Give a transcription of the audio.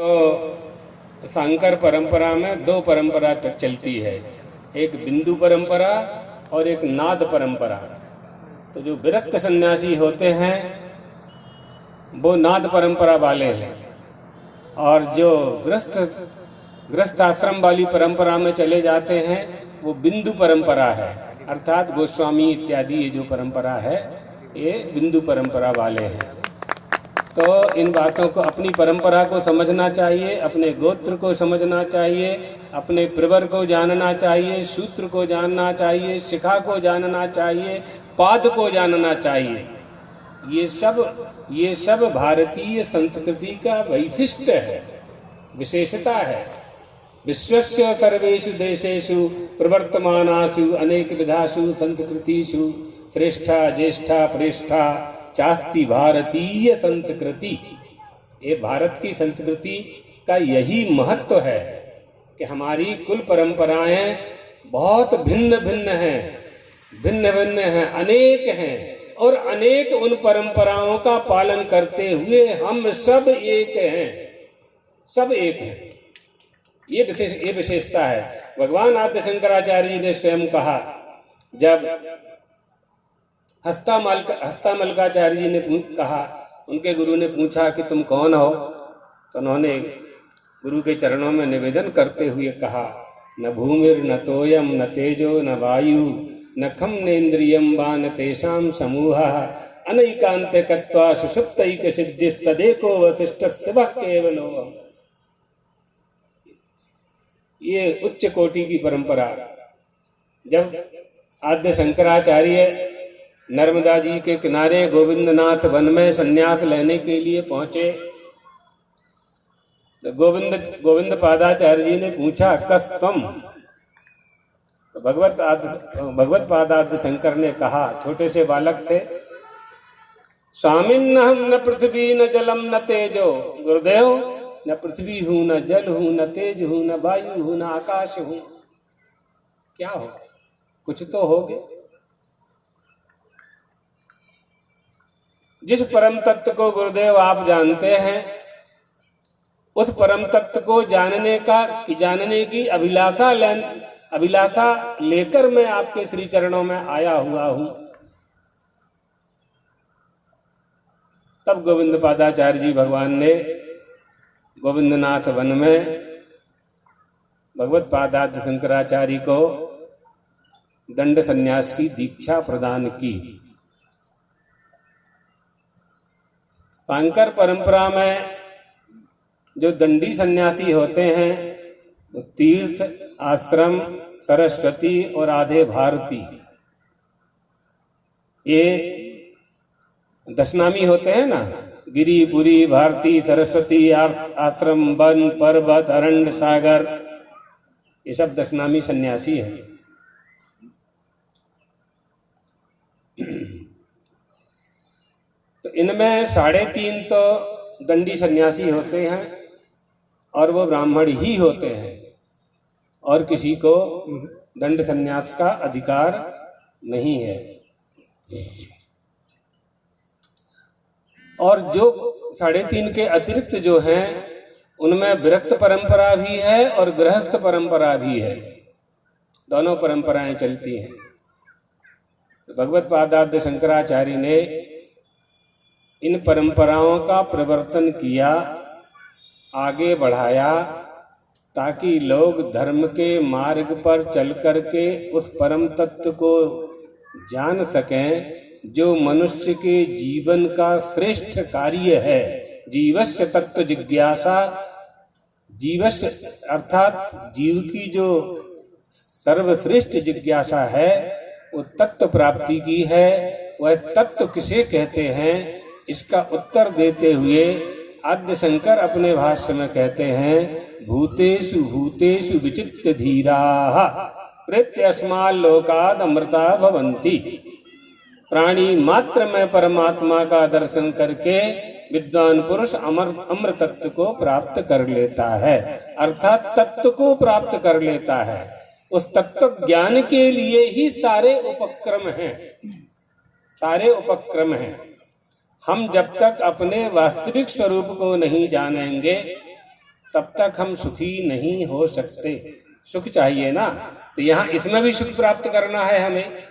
तो सांकर परंपरा में दो परंपरा तक चलती है, एक बिंदु परंपरा और एक नाद परंपरा। तो जो विरक्त सन्यासी होते हैं वो नाद परंपरा वाले हैं, और जो गृहस्थ आश्रम वाली परंपरा में चले जाते हैं वो बिंदु परंपरा है, अर्थात गोस्वामी इत्यादि ये जो परंपरा है ये बिंदु परंपरा वाले हैं। तो इन बातों को, अपनी परंपरा को समझना चाहिए, अपने गोत्र को समझना चाहिए, अपने प्रवर को जानना चाहिए, सूत्र को जानना चाहिए, शिखा को जानना चाहिए, पाद को जानना चाहिए। ये सब भारतीय संस्कृति का वैशिष्ट है, विशेषता है। विश्वस्य सर्वेषु देशेषु प्रवर्तमानासु अनेक विधासु संस्कृतिषु श्रेष्ठा ज्येष्ठा प्रेष्ठा चास्ति भारतीय संस्कृति। ये भारत की संस्कृति का यही महत्व है कि हमारी कुल परंपराएं बहुत भिन्न भिन्न हैं, अनेक हैं, और अनेक उन परंपराओं का पालन करते हुए हम सब एक हैं। ये विशेषता है। भगवान आद्य शंकराचार्य जी ने स्वयं कहा, जब हस्तामलकाचार्य जी ने कहा, उनके गुरु ने पूछा कि तुम कौन हो, तो उन्होंने गुरु के चरणों में निवेदन करते हुए कहा, न भूमिर न तोयम न तेजो न वायु न खम नेन्द्रियम वा न तेषां समूहः अनैकान्तिकत्वा सुषुप्तैक सिद्धिस्तदेको वसिष्ठ शिवः केवलोऽहम्। ये उच्च कोटि की परंपरा। जब आद्य शंकराचार्य नर्मदा जी के किनारे गोविंदनाथ वन में संन्यास लेने के लिए पहुंचे, तो गोविंद पादाचार्य जी ने पूछा, कस त्वम? तो भगवत पादाद्य शंकर ने कहा, छोटे से बालक थे, स्वामिन्नहं न पृथ्वी न जलम न तेजो। गुरुदेव, न पृथ्वी हूं, न जल हूं, न तेज हूं, न वायु हूं, न आकाश हूं। क्या हो? कुछ तो होगे। जिस परम तत्व को गुरुदेव आप जानते हैं, उस परम तत्व को जानने की अभिलाषा लेकर मैं आपके श्री चरणों में आया हुआ हूं। तब गोविंद पादाचार्य जी भगवान ने गोविंदनाथ वन में भगवत पादाद्य शंकराचार्य को दंड संन्यास की दीक्षा प्रदान की। सांकर परंपरा में जो दंडी सन्यासी होते हैं वो तीर्थ, आश्रम, सरस्वती और आधे भारती, ये दशनामी होते हैं ना, गिरी, पुरी, भारती, सरस्वती, आश्रम, वन, पर्वत, अरण्य, सागर, ये सब दशनामी सन्यासी हैं। तो इनमें 3.5 तो दंडी सन्यासी होते हैं और वो ब्राह्मण ही होते हैं, और किसी को दंड सन्यास का अधिकार नहीं है। और जो 3.5 के अतिरिक्त जो हैं उनमें विरक्त परंपरा भी है और गृहस्थ परंपरा भी है, दोनों परंपराएं चलती हैं। भगवत पादाद्य शंकराचार्य ने इन परंपराओं का प्रवर्तन किया, आगे बढ़ाया, ताकि लोग धर्म के मार्ग पर चल कर के उस परम तत्व को जान सकें जो मनुष्य के जीवन का श्रेष्ठ कार्य है। जीवस्य तत्व जिज्ञासा, जीवस्य अर्थात जीव की जो सर्वश्रेष्ठ जिज्ञासा है वो तत्व प्राप्ति की है। वह तत्व किसे कहते हैं, इसका उत्तर देते हुए आद्य शंकर अपने भाष्य में कहते हैं, भूतेषु भूतेषु विचित्य धीराः प्रेत्यस्माल्लोकाद् अमृता भवन्ति। प्राणी मात्र में परमात्मा का दर्शन करके विद्वान पुरुष अमर तत्व को प्राप्त कर लेता है, अर्थात तत्व को प्राप्त कर लेता है। उस तत्व ज्ञान के लिए ही सारे उपक्रम हैं। हम जब तक अपने वास्तविक स्वरूप को नहीं जानेंगे तब तक हम सुखी नहीं हो सकते। सुख चाहिए ना, तो यहाँ इसमें भी सुख प्राप्त करना है हमें।